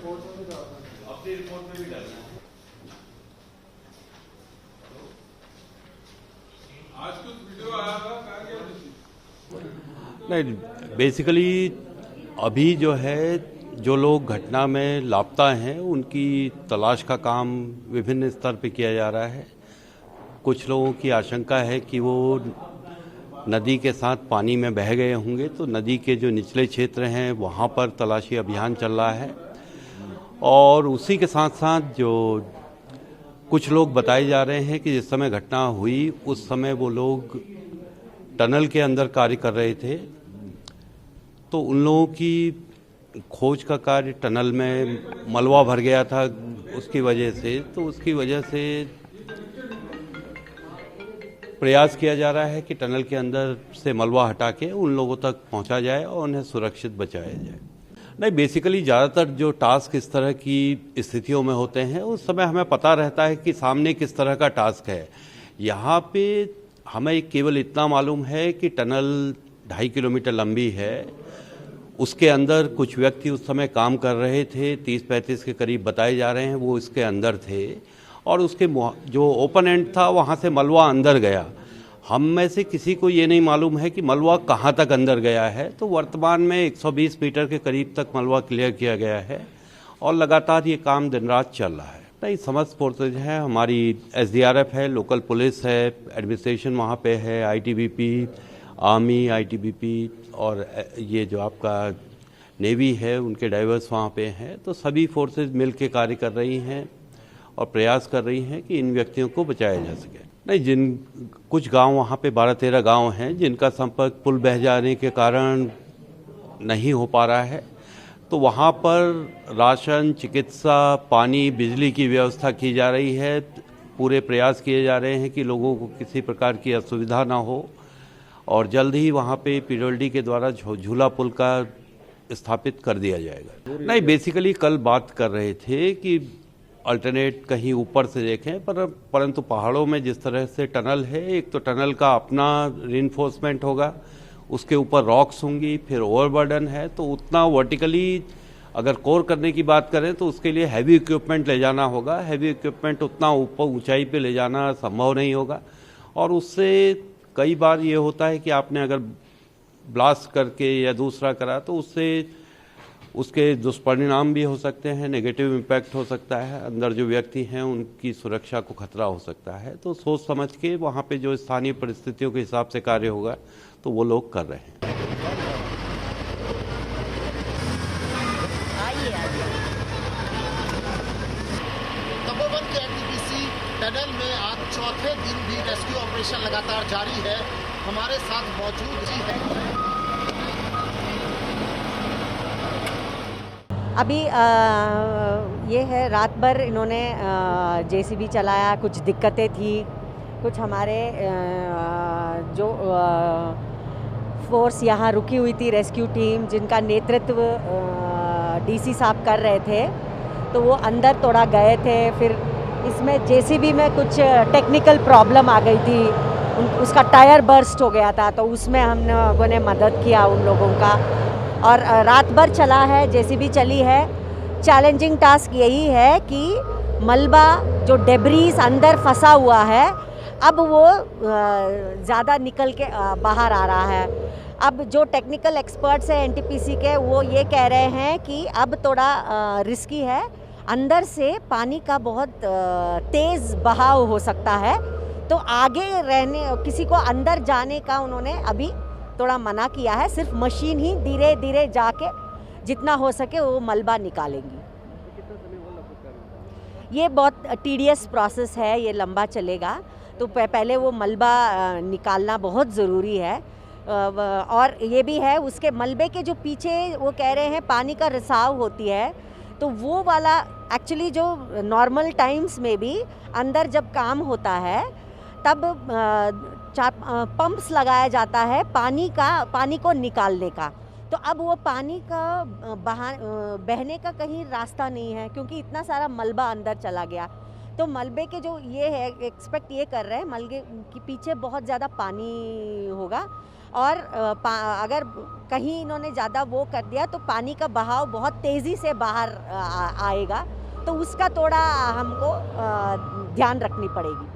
अपनी रिपोर्ट में भी डालना है। आज कुछ वीडियो आया था, कहा गया नहीं, बेसिकली अभी जो है जो लोग घटना में लापता हैं उनकी तलाश का काम विभिन्न स्तर पर किया जा रहा है। कुछ लोगों की आशंका है कि वो नदी के साथ पानी में बह गए होंगे, तो नदी के जो निचले क्षेत्र हैं वहाँ पर तलाशी अभियान चल रहा है। और उसी के साथ साथ जो कुछ लोग बताए जा रहे हैं कि जिस समय घटना हुई उस समय वो लोग टनल के अंदर कार्य कर रहे थे, तो उन लोगों की खोज का कार्य टनल में मलबा भर गया था उसकी वजह से, तो उसकी वजह से प्रयास किया जा रहा है कि टनल के अंदर से मलबा हटा के उन लोगों तक पहुंचा जाए और उन्हें सुरक्षित बचाया जाए। नहीं, बेसिकली ज़्यादातर जो टास्क इस तरह की स्थितियों में होते हैं उस समय हमें पता रहता है कि सामने किस तरह का टास्क है। यहाँ पे हमें केवल इतना मालूम है कि टनल 2.5 किलोमीटर लंबी है, उसके अंदर कुछ व्यक्ति उस समय काम कर रहे थे, 30-35 के करीब बताए जा रहे हैं वो इसके अंदर थे, और उसके जो ओपन एंड था वहाँ से मलबा अंदर गया। हम में से किसी को ये नहीं मालूम है कि मलबा कहाँ तक अंदर गया है। तो वर्तमान में 120 मीटर के करीब तक मलबा क्लियर किया गया है और लगातार ये काम दिन रात चल रहा है। नहीं, समस्त फोर्सेज है, हमारी SDRF है, लोकल पुलिस है, एडमिनिस्ट्रेशन वहाँ पे है, ITBP, आर्मी, ITBP और ये जो आपका नेवी है उनके डाइवर्स वहाँ पे हैं। तो सभी फोर्सेज मिल के कार्य कर रही हैं और प्रयास कर रही हैं कि इन व्यक्तियों को बचाया जा सके। नहीं, कुछ गांव वहाँ पे 12-13 गांव हैं जिनका संपर्क पुल बह जाने के कारण नहीं हो पा रहा है, तो वहाँ पर राशन, चिकित्सा, पानी, बिजली की व्यवस्था की जा रही है। पूरे प्रयास किए जा रहे हैं कि लोगों को किसी प्रकार की असुविधा ना हो और जल्द ही वहाँ पे PWD के द्वारा झूला पुल का स्थापित कर दिया जाएगा। नहीं, बेसिकली कल बात कर रहे थे कि अल्टरनेट कहीं ऊपर से देखें, परंतु पहाड़ों में जिस तरह से टनल है, एक तो टनल का अपना रिइंफोर्समेंट होगा, उसके ऊपर रॉक्स होंगी, फिर ओवरबर्डन है, तो उतना वर्टिकली अगर कोर करने की बात करें तो उसके लिए हैवी इक्विपमेंट ले जाना होगा। हैवी इक्विपमेंट उतना ऊपर ऊंचाई पे ले जाना संभव नहीं होगा और उससे कई बार ये होता है कि आपने अगर ब्लास्ट करके या दूसरा करा तो उससे उसके दुष्परिणाम भी हो सकते हैं, नेगेटिव इम्पैक्ट हो सकता है, अंदर जो व्यक्ति हैं उनकी सुरक्षा को खतरा हो सकता है। तो सोच समझ के वहाँ पे जो स्थानीय परिस्थितियों के हिसाब से कार्य होगा तो वो लोग कर रहे हैं। तपोवन के NTPC टनल में आज चौथे दिन भी रेस्क्यू ऑपरेशन लगातार जारी है। हमारे साथ मौजूद जी है। अभी ये है, रात भर इन्होंने JCB चलाया, कुछ दिक्कतें थी, कुछ हमारे जो फोर्स यहाँ रुकी हुई थी, रेस्क्यू टीम जिनका नेतृत्व DC साहब कर रहे थे, तो वो अंदर थोड़ा गए थे। फिर इसमें JCB में कुछ टेक्निकल प्रॉब्लम आ गई थी, उसका टायर बर्स्ट हो गया था, तो उसमें हम लोगों ने मदद किया उन लोगों का। और रात भर चला है, JCB चली है। चैलेंजिंग टास्क यही है कि मलबा जो डेब्रीज अंदर फंसा हुआ है अब वो ज़्यादा निकल के बाहर आ रहा है। अब जो टेक्निकल एक्सपर्ट्स हैं NTPC के, वो ये कह रहे हैं कि अब थोड़ा रिस्की है, अंदर से पानी का बहुत तेज़ बहाव हो सकता है, तो आगे रहने किसी को अंदर जाने का उन्होंने अभी थोड़ा मना किया है। सिर्फ मशीन ही धीरे धीरे जाके जितना हो सके वो मलबा निकालेंगी। ये बहुत टीडियस प्रोसेस है, ये लंबा चलेगा, तो पहले वो मलबा निकालना बहुत ज़रूरी है। और ये भी है, उसके मलबे के जो पीछे वो कह रहे हैं पानी का रिसाव होती है, तो वो वाला एक्चुअली जो नॉर्मल टाइम्स में भी अंदर जब काम होता है तब पंप्स लगाया जाता है पानी को निकालने का। तो अब वो पानी का बहने का कहीं रास्ता नहीं है क्योंकि इतना सारा मलबा अंदर चला गया। तो मलबे के जो ये है एक्सपेक्ट ये कर रहे हैं मलबे के पीछे बहुत ज़्यादा पानी होगा और अगर कहीं इन्होंने ज़्यादा वो कर दिया तो पानी का बहाव बहुत तेज़ी से बाहर आएगा, तो उसका थोड़ा हमको ध्यान रखनी पड़ेगी।